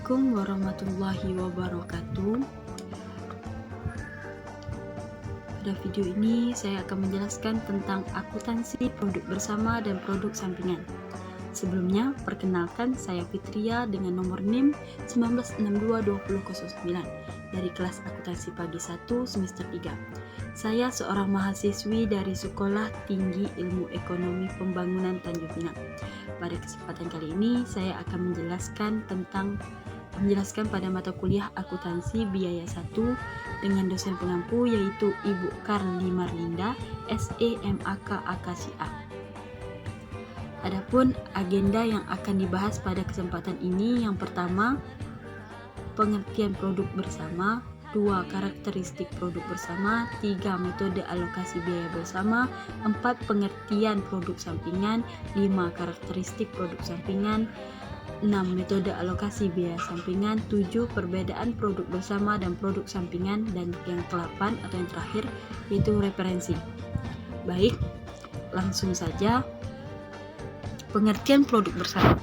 Assalamualaikum warahmatullahi wabarakatuh. Pada video ini saya akan menjelaskan tentang akuntansi produk bersama dan produk sampingan. Sebelumnya, perkenalkan saya Fitria dengan nomor NIM 19622009 dari kelas akuntansi pagi 1 semester 3. Saya seorang mahasiswi dari Sekolah Tinggi Ilmu Ekonomi Pembangunan Tanjung Pinang. Pada kesempatan kali ini saya akan menjelaskan pada mata kuliah akuntansi biaya 1 dengan dosen pengampu yaitu Ibu Karli Marlinda, SEMAK Akasia. Adapun agenda yang akan dibahas pada kesempatan ini, yang pertama, pengertian produk bersama, 2. Karakteristik produk bersama, 3. Metode alokasi biaya bersama, 4. Pengertian produk sampingan, 5. Karakteristik produk sampingan, 6. Metode alokasi biaya sampingan, 7. Perbedaan produk bersama dan produk sampingan, dan yang ke-8 atau yang terakhir yaitu referensi. Baik, langsung saja. Pengertian produk bersama.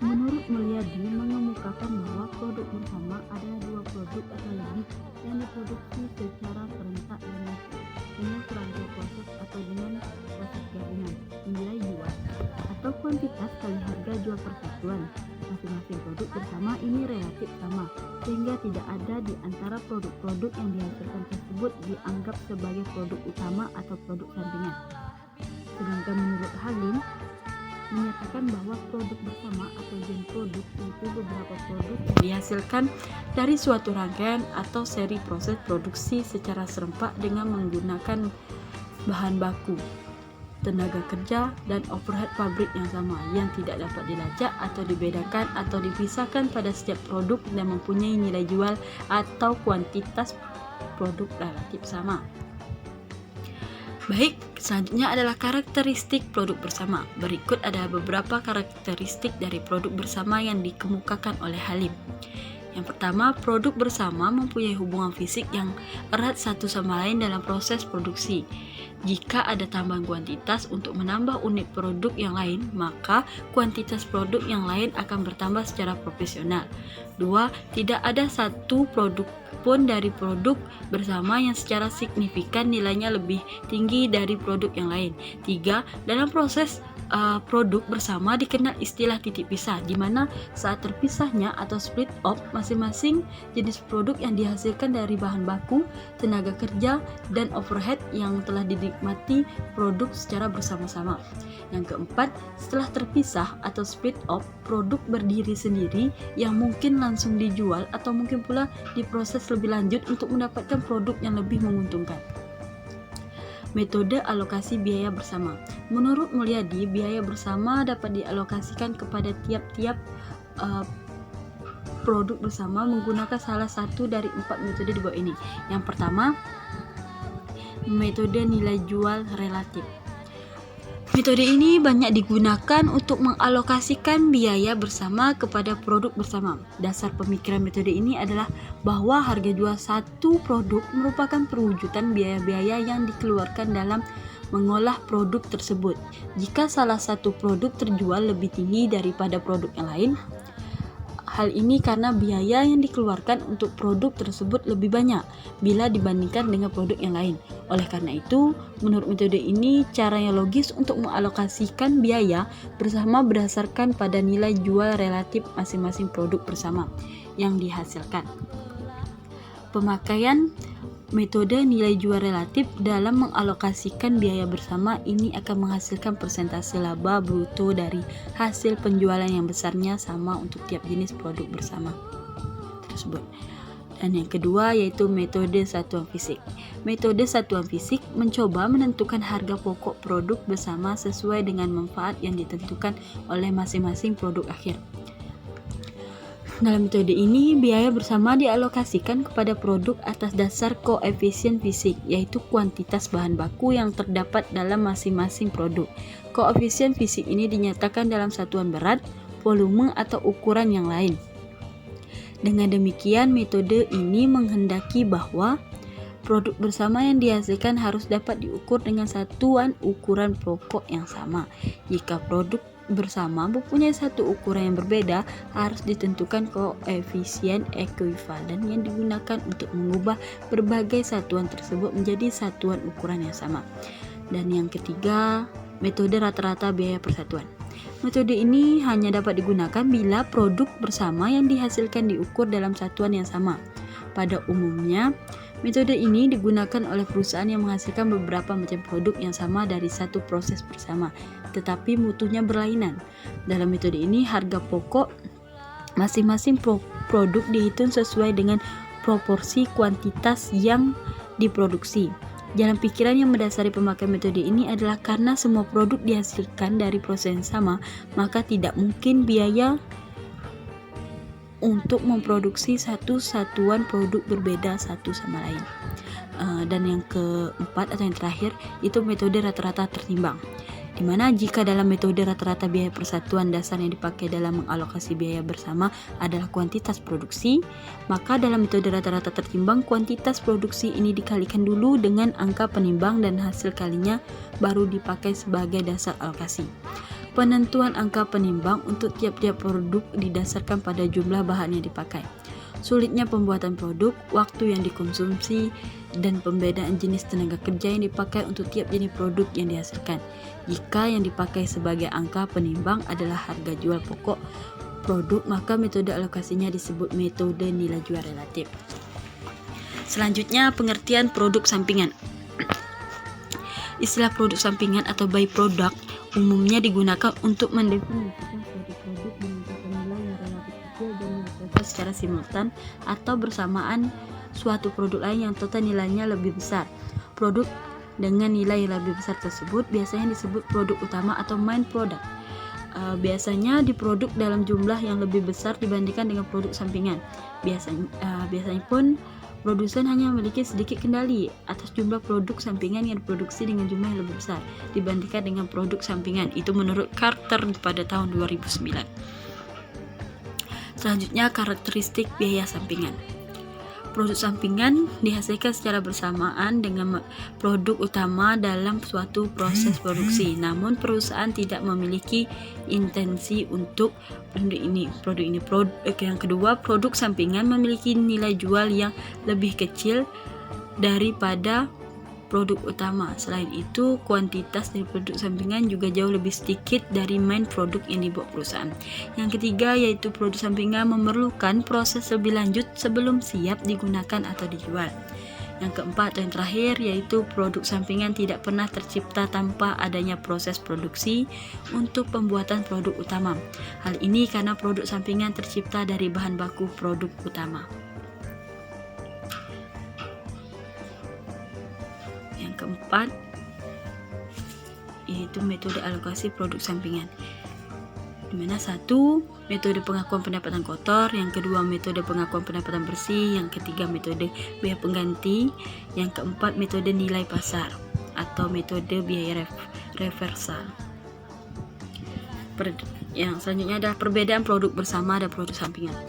Menurut Mulyadi mengemukakan bahwa produk bersama adalah dua produk atau lebih yang diproduksi secara serentak dengan serangkaian proses atau dengan proses gabungan, nilai jual atau kuantitas kali harga jual persatuan. Masing-masing produk bersama ini relatif sama, sehingga tidak ada di antara produk-produk yang dihasilkan tersebut dianggap sebagai produk utama atau produk sampingan. Sedangkan menurut Halim menyatakan bahwa produk bersama atau gen produk yaitu beberapa produk yang dihasilkan dari suatu rangkaian atau seri proses produksi secara serempak dengan menggunakan bahan baku, tenaga kerja, dan overhead pabrik yang sama, yang tidak dapat dilacak atau dibedakan atau dipisahkan pada setiap produk dan mempunyai nilai jual atau kuantitas produk relatif sama. Baik, selanjutnya adalah karakteristik produk bersama. Berikut ada beberapa karakteristik dari produk bersama yang dikemukakan oleh Halim. Yang pertama, produk bersama mempunyai hubungan fisik yang erat satu sama lain dalam proses produksi. Jika ada tambahan kuantitas untuk menambah unit produk yang lain, maka kuantitas produk yang lain akan bertambah secara proporsional. 2. Tidak ada satu produk pun dari produk bersama yang secara signifikan nilainya lebih tinggi dari produk yang lain. 3. Dalam proses produk bersama dikenal istilah titik pisah, di mana saat terpisahnya atau split off masing-masing jenis produk yang dihasilkan dari bahan baku, tenaga kerja, dan overhead yang telah dinikmati produk secara bersama-sama. Yang keempat, setelah terpisah atau split off, produk berdiri sendiri yang mungkin langsung dijual atau mungkin pula diproses lebih lanjut untuk mendapatkan produk yang lebih menguntungkan. Metode alokasi biaya bersama. Menurut Mulyadi, biaya bersama dapat dialokasikan kepada tiap-tiap produk bersama menggunakan salah satu dari 4 metode di bawah ini. Yang pertama, metode nilai jual relatif. Metode ini banyak digunakan untuk mengalokasikan biaya bersama kepada produk bersama. Dasar pemikiran metode ini adalah bahwa harga jual satu produk merupakan perwujudan biaya-biaya yang dikeluarkan dalam mengolah produk tersebut. Jika salah satu produk terjual lebih tinggi daripada produk yang lain, hal ini karena biaya yang dikeluarkan untuk produk tersebut lebih banyak bila dibandingkan dengan produk yang lain. Oleh karena itu, menurut metode ini, cara yang logis untuk mengalokasikan biaya bersama berdasarkan pada nilai jual relatif masing-masing produk bersama yang dihasilkan. Pemakaian metode nilai jual relatif dalam mengalokasikan biaya bersama ini akan menghasilkan persentase laba bruto dari hasil penjualan yang besarnya sama untuk tiap jenis produk bersama tersebut. Dan yang kedua yaitu metode satuan fisik. Metode satuan fisik mencoba menentukan harga pokok produk bersama sesuai dengan manfaat yang ditentukan oleh masing-masing produk akhir. Dalam metode ini, biaya bersama dialokasikan kepada produk atas dasar koefisien fisik, yaitu kuantitas bahan baku yang terdapat dalam masing-masing produk. Koefisien fisik ini dinyatakan dalam satuan berat, volume, atau ukuran yang lain. Dengan demikian, metode ini menghendaki bahwa produk bersama yang dihasilkan harus dapat diukur dengan satuan ukuran pokok yang sama. Jika produk bersama mempunyai satu ukuran yang berbeda, harus ditentukan koefisien ekuivalen yang digunakan untuk mengubah berbagai satuan tersebut menjadi satuan ukuran yang sama. Dan yang ketiga, metode rata-rata biaya persatuan. Metode ini hanya dapat digunakan bila produk bersama yang dihasilkan diukur dalam satuan yang sama. Pada umumnya, metode ini digunakan oleh perusahaan yang menghasilkan beberapa macam produk yang sama dari satu proses bersama, tetapi mutunya berlainan. Dalam metode ini, harga pokok masing-masing produk dihitung sesuai dengan proporsi kuantitas yang diproduksi. Jalan pikiran yang mendasari pemakaian metode ini adalah karena semua produk dihasilkan dari proses yang sama, maka tidak mungkin biaya untuk memproduksi satu satuan produk berbeda satu sama lain. Dan yang keempat atau yang terakhir itu metode rata-rata tertimbang, di mana jika dalam metode rata-rata biaya persatuan dasar yang dipakai dalam mengalokasi biaya bersama adalah kuantitas produksi, maka dalam metode rata-rata tertimbang kuantitas produksi ini dikalikan dulu dengan angka penimbang dan hasil kalinya baru dipakai sebagai dasar alokasi. Penentuan angka penimbang untuk tiap-tiap produk didasarkan pada jumlah bahan yang dipakai, sulitnya pembuatan produk, waktu yang dikonsumsi, dan pembedaan jenis tenaga kerja yang dipakai untuk tiap jenis produk yang dihasilkan. Jika yang dipakai sebagai angka penimbang adalah harga jual pokok produk, maka metode alokasinya disebut metode nilai jual relatif. Selanjutnya, pengertian produk sampingan. Istilah produk sampingan atau byproduct umumnya digunakan untuk mendefinisikan produk-produk dengan nilai yang relatif kecil dan dihasilkan secara simultan atau bersamaan suatu produk lain yang total nilainya lebih besar. Produk dengan nilai yang lebih besar tersebut biasanya disebut produk utama atau main product. Biasanya diproduk dalam jumlah yang lebih besar dibandingkan dengan produk sampingan. Biasanya pun produsen hanya memiliki sedikit kendali atas jumlah produk sampingan yang diproduksi dengan jumlah yang lebih besar dibandingkan dengan produk sampingan. Itu menurut Carter pada tahun 2009. Selanjutnya, karakteristik biaya sampingan. Produk sampingan dihasilkan secara bersamaan dengan produk utama dalam suatu proses produksi. Namun perusahaan tidak memiliki intensi untuk produk ini. Yang kedua, produk sampingan memiliki nilai jual yang lebih kecil daripada produk utama. Selain itu, kuantitas dari produk sampingan juga jauh lebih sedikit dari main produk yang dibuat perusahaan. Yang ketiga, yaitu produk sampingan memerlukan proses lebih lanjut sebelum siap digunakan atau dijual. Yang keempat dan terakhir, yaitu produk sampingan tidak pernah tercipta tanpa adanya proses produksi untuk pembuatan produk utama. Hal ini karena produk sampingan tercipta dari bahan baku produk utama. Keempat, yaitu metode alokasi produk sampingan, di mana satu, metode pengakuan pendapatan kotor, yang kedua metode pengakuan pendapatan bersih, yang ketiga metode biaya pengganti, yang keempat metode nilai pasar atau metode biaya reversal. Yang selanjutnya adalah perbedaan produk bersama dan produk sampingan.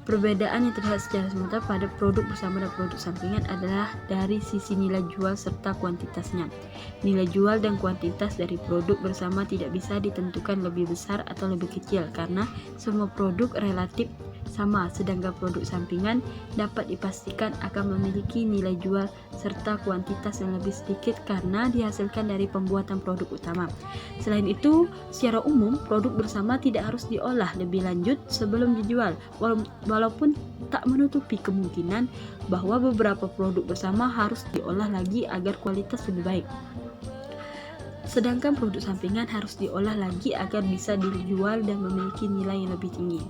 Perbedaan yang terlihat secara sementara pada produk bersama dan produk sampingan adalah dari sisi nilai jual serta kuantitasnya. Nilai jual dan kuantitas dari produk bersama tidak bisa ditentukan lebih besar atau lebih kecil karena semua produk relatif sama, sedangkan produk sampingan dapat dipastikan akan memiliki nilai jual serta kuantitas yang lebih sedikit karena dihasilkan dari pembuatan produk utama. Selain itu, secara umum produk bersama tidak harus diolah lebih lanjut sebelum dijual, walaupun tak menutupi kemungkinan bahwa beberapa produk bersama harus diolah lagi agar kualitas lebih baik. Sedangkan produk sampingan harus diolah lagi agar bisa dijual dan memiliki nilai yang lebih tinggi.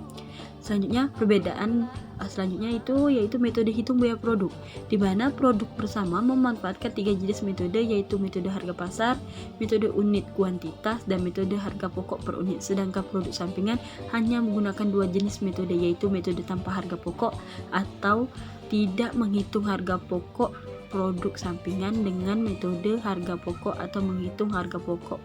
Selanjutnya, perbedaan selanjutnya yaitu metode hitung biaya produk, di mana produk bersama memanfaatkan 3 jenis metode, yaitu metode harga pasar, metode unit kuantitas, dan metode harga pokok per unit. Sedangkan produk sampingan hanya menggunakan 2 jenis metode, yaitu metode tanpa harga pokok atau tidak menghitung harga pokok produk sampingan dengan metode harga pokok atau menghitung harga pokok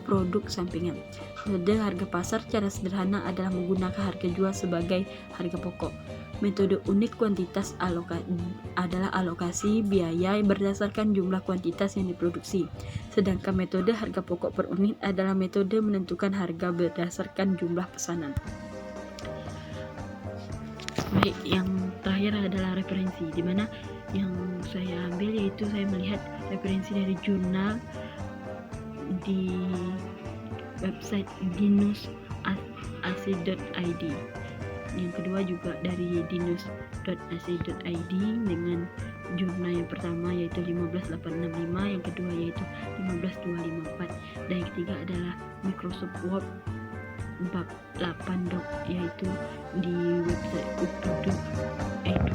produk sampingan. Metode harga pasar secara sederhana adalah menggunakan harga jual sebagai harga pokok. Metode unit kuantitas adalah alokasi biaya berdasarkan jumlah kuantitas yang diproduksi. Sedangkan metode harga pokok per unit adalah metode menentukan harga berdasarkan jumlah pesanan. Baik, yang terakhir adalah referensi, di mana yang saya ambil yaitu saya melihat referensi dari jurnal di website dinus.ac.id. Yang kedua juga dari dinus.ac.id dengan jurnal yang pertama yaitu 15865, yang kedua yaitu 15254, dan yang ketiga adalah Microsoft Word bab 8 doc yaitu di website upload.edu.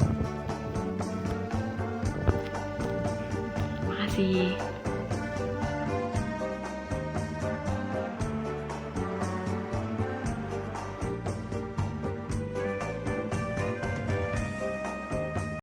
Terima kasih.